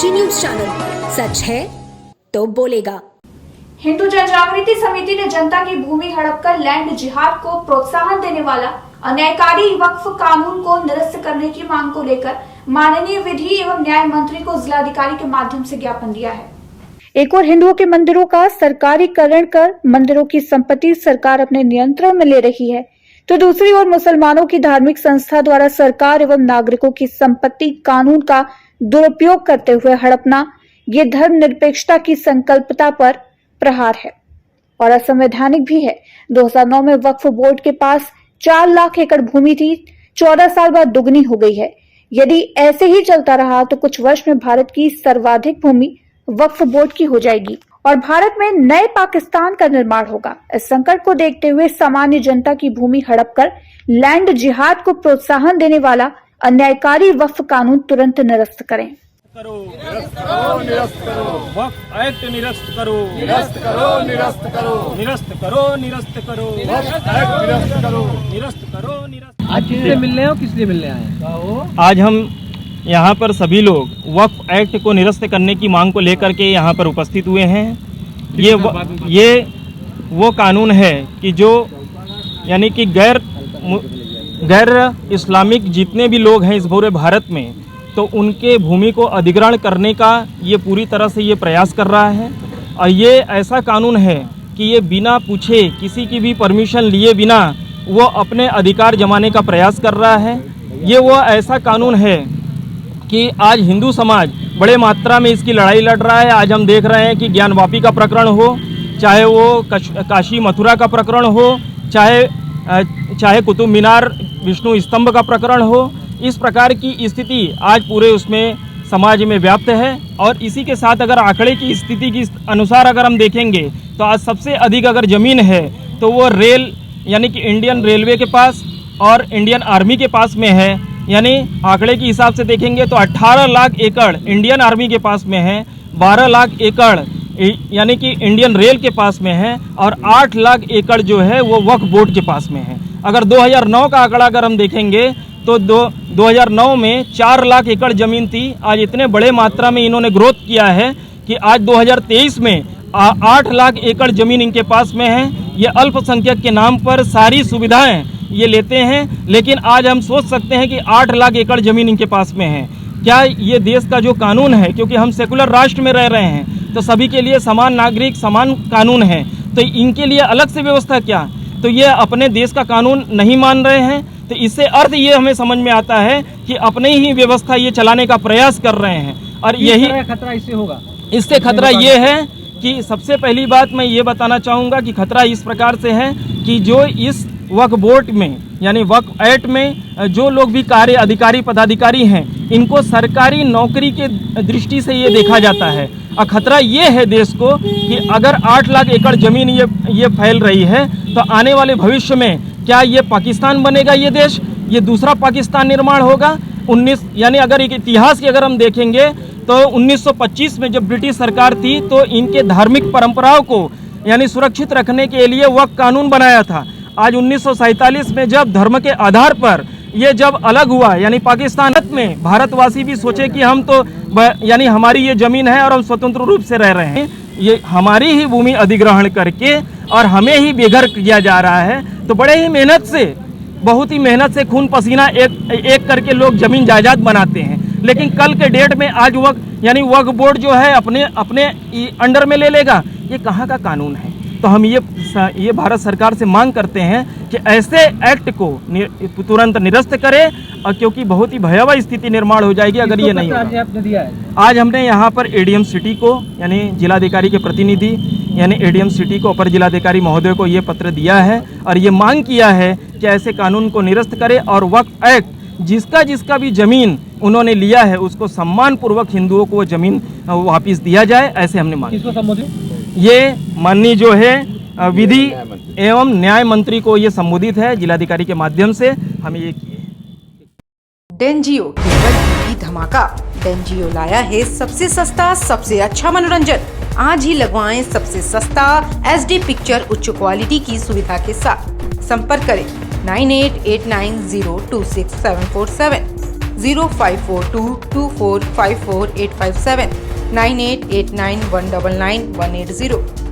NRG news channel, सच है तो बोलेगा। हिंदू जन जागृति समिति ने जनता की भूमि हड़प कर लैंड जिहाद को प्रोत्साहन देने वाला अन्यायकारी वक्फ कानून को निरस्त करने की मांग को लेकर माननीय विधि एवं न्याय मंत्री को जिलाधिकारी के माध्यम से ज्ञापन दिया है। एक और हिंदुओं के मंदिरों का सरकारीकरण कर मंदिरों की संपत्ति सरकार अपने नियंत्रण में ले रही है, तो दूसरी ओर मुसलमानों की धार्मिक संस्था द्वारा सरकार एवं नागरिकों की संपत्ति कानून का दुरुपयोग करते हुए हड़पना, ये धर्मनिरपेक्षता की संकल्पता पर प्रहार है और असंवैधानिक भी है। 2009 में वक्फ बोर्ड के पास 4 लाख एकड़ भूमि थी, 14 साल बाद दुगनी हो गई है। यदि ऐसे ही चलता रहा तो कुछ वर्ष में भारत की सर्वाधिक भूमि वक्फ बोर्ड की हो जाएगी और भारत में नए पाकिस्तान का निर्माण होगा। इस संकट को देखते हुए सामान्य जनता की भूमि हड़प कर लैंड जिहाद को प्रोत्साहन देने वाला अन्यायकारी वक्फ कानून तुरंत निरस्त करें। करो, निरस्त करो, निरस्त करो, वक्फ एक्ट निरस्त करो, निरस्त करो, निरस्त करो, निरस्त करो, निरस्त करो, वक्फ एक्ट निरस्त करो, निरस्त करो, निरस्त। आज किससे मिलने हो, किस लिए मिलने आए? आज हम यहाँ पर सभी लोग वक्फ एक्ट को निरस्त करने की मांग को लेकर के यहाँ पर उपस्थित हुए हैं। ये वो कानून है कि जो यानी कि गैर इस्लामिक जितने भी लोग हैं इस पूरे भारत में, तो उनके भूमि को अधिग्रहण करने का ये पूरी तरह से ये प्रयास कर रहा है। और ये ऐसा कानून है कि ये बिना पूछे, किसी की भी परमिशन लिए बिना वो अपने अधिकार जमाने का प्रयास कर रहा है। ये वो ऐसा कानून है कि आज हिंदू समाज बड़े मात्रा में इसकी लड़ाई लड़ रहा है। आज हम देख रहे हैं कि ज्ञानवापी का प्रकरण हो, चाहे वो काशी मथुरा का प्रकरण हो, चाहे कुतुब मीनार विष्णु स्तंभ का प्रकरण हो, इस प्रकार की स्थिति आज पूरे उसमें समाज में व्याप्त है। और इसी के साथ अगर आंकड़े की स्थिति की अनुसार अगर हम देखेंगे तो आज सबसे अधिक अगर ज़मीन है तो वो रेल यानी कि इंडियन रेलवे के पास और इंडियन आर्मी के पास में है। यानी आंकड़े के हिसाब से देखेंगे तो 18 लाख एकड़ इंडियन आर्मी के पास में है, 12 लाख एकड़ यानी कि इंडियन रेल के पास में है और 8 लाख एकड़ जो है वो वक्फ बोर्ड के पास में है। अगर 2009 का आंकड़ा अगर हम देखेंगे तो 2009 में 4 लाख एकड़ ज़मीन थी। आज इतने बड़े मात्रा में इन्होंने ग्रोथ किया है कि आज 2023 में 8 लाख एकड़ ज़मीन इनके पास में है। ये अल्पसंख्यक के नाम पर सारी सुविधाएं ये लेते हैं, लेकिन आज हम सोच सकते हैं कि 8 लाख एकड़ ज़मीन इनके पास में है। क्या ये देश का जो कानून है, क्योंकि हम सेकुलर राष्ट्र में रह रहे हैं तो सभी के लिए समान नागरिक समान कानून है, तो इनके लिए अलग से व्यवस्था क्या? तो ये अपने देश का कानून नहीं मान रहे हैं। तो इससे अर्थ ये हमें समझ में आता है कि अपने ही व्यवस्था ये चलाने का प्रयास कर रहे हैं। और यही खतरा इससे होगा। इससे खतरा ये है कि सबसे पहली बात मैं ये बताना चाहूँगा कि खतरा इस प्रकार से है कि जो इस वक्फ बोर्ड में यानी वक्फ एक्ट में जो लोग भी कार्य अधिकारी पदाधिकारी हैं, इनको सरकारी नौकरी के दृष्टि से ये देखा जाता है। और खतरा ये है देश को कि अगर 8 लाख एकड़ ज़मीन ये फैल रही है तो आने वाले भविष्य में क्या ये पाकिस्तान बनेगा? ये देश ये दूसरा पाकिस्तान निर्माण होगा। यानी अगर एक इतिहास की अगर हम देखेंगे तो 1925 में जब ब्रिटिश सरकार थी तो इनके धार्मिक परंपराओं को यानी सुरक्षित रखने के लिए वक्फ कानून बनाया था। आज 1947 में जब धर्म के आधार पर ये जब अलग हुआ यानी पाकिस्तान में भारतवासी भी सोचे कि हम तो यानी हमारी ये ज़मीन है और हम स्वतंत्र रूप से रह रहे हैं, ये हमारी ही भूमि अधिग्रहण करके और हमें ही बेघर किया जा रहा है। तो बड़े ही मेहनत से, बहुत ही मेहनत से खून पसीना एक करके लोग ज़मीन जायदाद बनाते हैं, लेकिन कल के डेट में आज वक्फ बोर्ड जो है अपने अंडर में ले लेगा। ये कहाँ का कानून है? तो हम ये भारत सरकार से मांग करते हैं कि ऐसे एक्ट को तुरंत निरस्त करें, और क्योंकि बहुत ही भयावह स्थिति निर्माण हो जाएगी अगर ये नहीं होगा। आज हमने यहाँ पर एडीएम सिटी को यानी जिलाधिकारी के प्रतिनिधि यानी एडीएम सिटी को अपर जिलाधिकारी महोदय को ये पत्र दिया है और ये मांग किया है कि ऐसे कानून को निरस्त करें और वक्फ एक्ट जिसका भी ज़मीन उन्होंने लिया है उसको सम्मानपूर्वक हिंदुओं को वो ज़मीन वापस दिया जाए। ऐसे हमने मांग ये माननीय जो है विधि एवं न्याय मंत्री को ये संबोधित है जिलाधिकारी के माध्यम से हमें ये किए। डेंजियो केवल धमाका। डेंजियो लाया है सबसे सस्ता सबसे अच्छा मनोरंजन। आज ही लगवाएं सबसे सस्ता HD पिक्चर उच्च क्वालिटी की सुविधा के साथ। संपर्क करें 9889026747। 0542245485 9889199180।